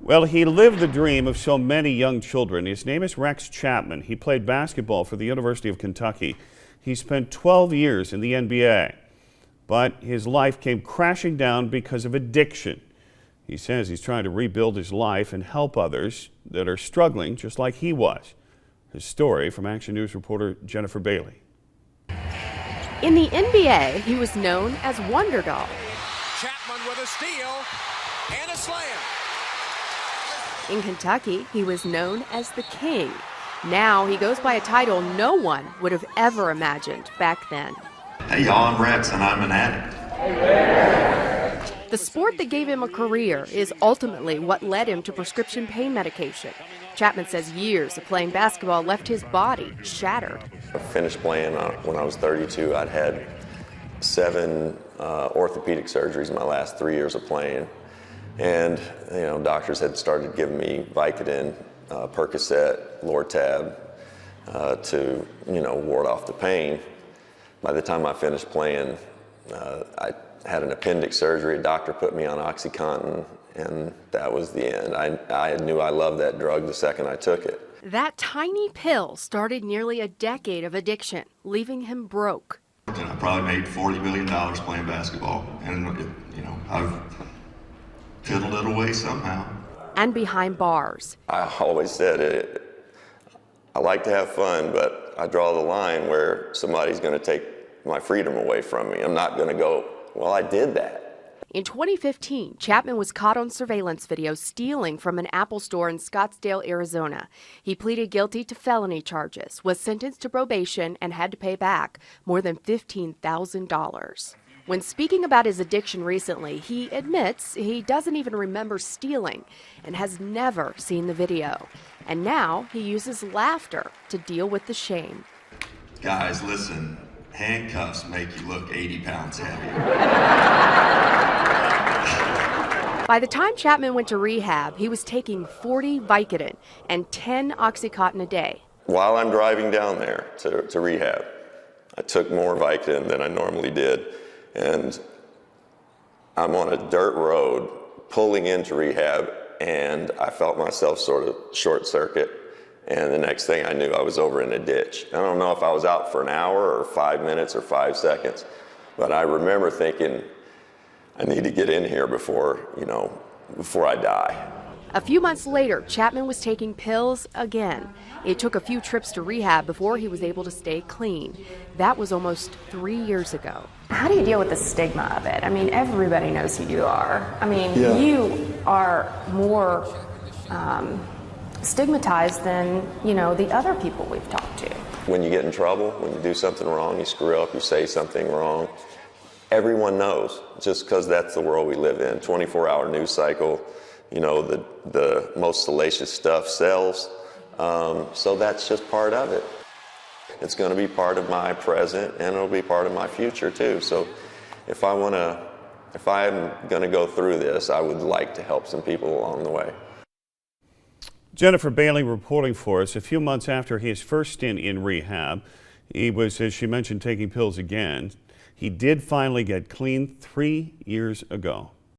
Well, he lived the dream of so many young children. His name is Rex Chapman. He played basketball for the University of Kentucky. He spent 12 years in the NBA, but his life came crashing down because of addiction. He says he's trying to rebuild his life and help others that are struggling just like he was. His story from Action News reporter Jennifer Bailey. In the NBA, he was known as Wonder Dog. Chapman with a steal and a slam. In Kentucky, he was known as the King. Now he goes by a title no one would have ever imagined back then. Hey y'all, I'm Rex and I'm an addict. The sport that gave him a career is ultimately what led him to prescription pain medication. Chapman says years of playing basketball left his body shattered. I finished playing when I was 32. I'd had 7 orthopedic surgeries in my last 3 years of playing. And, doctors had started giving me Vicodin, Percocet, Lortab to, ward off the pain. By the time I finished playing, I had an appendix surgery. A doctor put me on OxyContin, and that was the end. I knew I loved that drug the second I took it. That tiny pill started nearly a decade of addiction, leaving him broke. And I probably made $40 million playing basketball, and I've fiddled it away somehow. And behind bars. I always said I like to have fun, but I draw the line where somebody's going to take my freedom away from me. I'm not going to go, well, I did that. In 2015, Chapman was caught on surveillance video stealing from an Apple store in Scottsdale, Arizona. He pleaded guilty to felony charges, was sentenced to probation, and had to pay back more than $15,000. When speaking about his addiction recently, he admits he doesn't even remember stealing and has never seen the video. And now he uses laughter to deal with the shame. Guys, listen, handcuffs make you look 80 pounds heavier. By the time Chapman went to rehab, he was taking 40 Vicodin and 10 OxyContin a day. While I'm driving down there to rehab, I took more Vicodin than I normally did. And I'm on a dirt road pulling into rehab, and I felt myself sort of short circuit. And the next thing I knew, I was over in a ditch. I don't know if I was out for an hour or 5 minutes or 5 seconds, but I remember thinking, I need to get in here before I die. A few months later, Chapman was taking pills again. It took a few trips to rehab before he was able to stay clean. That was almost 3 years ago. How do you deal with the stigma of it? I mean, everybody knows who you are. I mean, You are more stigmatized than, the other people we've talked to. When you get in trouble, when you do something wrong, you screw up, you say something wrong, everyone knows, just because that's the world we live in. 24-hour news cycle, the most salacious stuff sells. So that's just part of it. It's going to be part of my present, and it'll be part of my future too. So if I'm going to go through this, I would like to help some people along the way. Jennifer Bailey reporting for us. A few months after his first stint in rehab, he was, as she mentioned, taking pills again. He did finally get clean 3 years ago.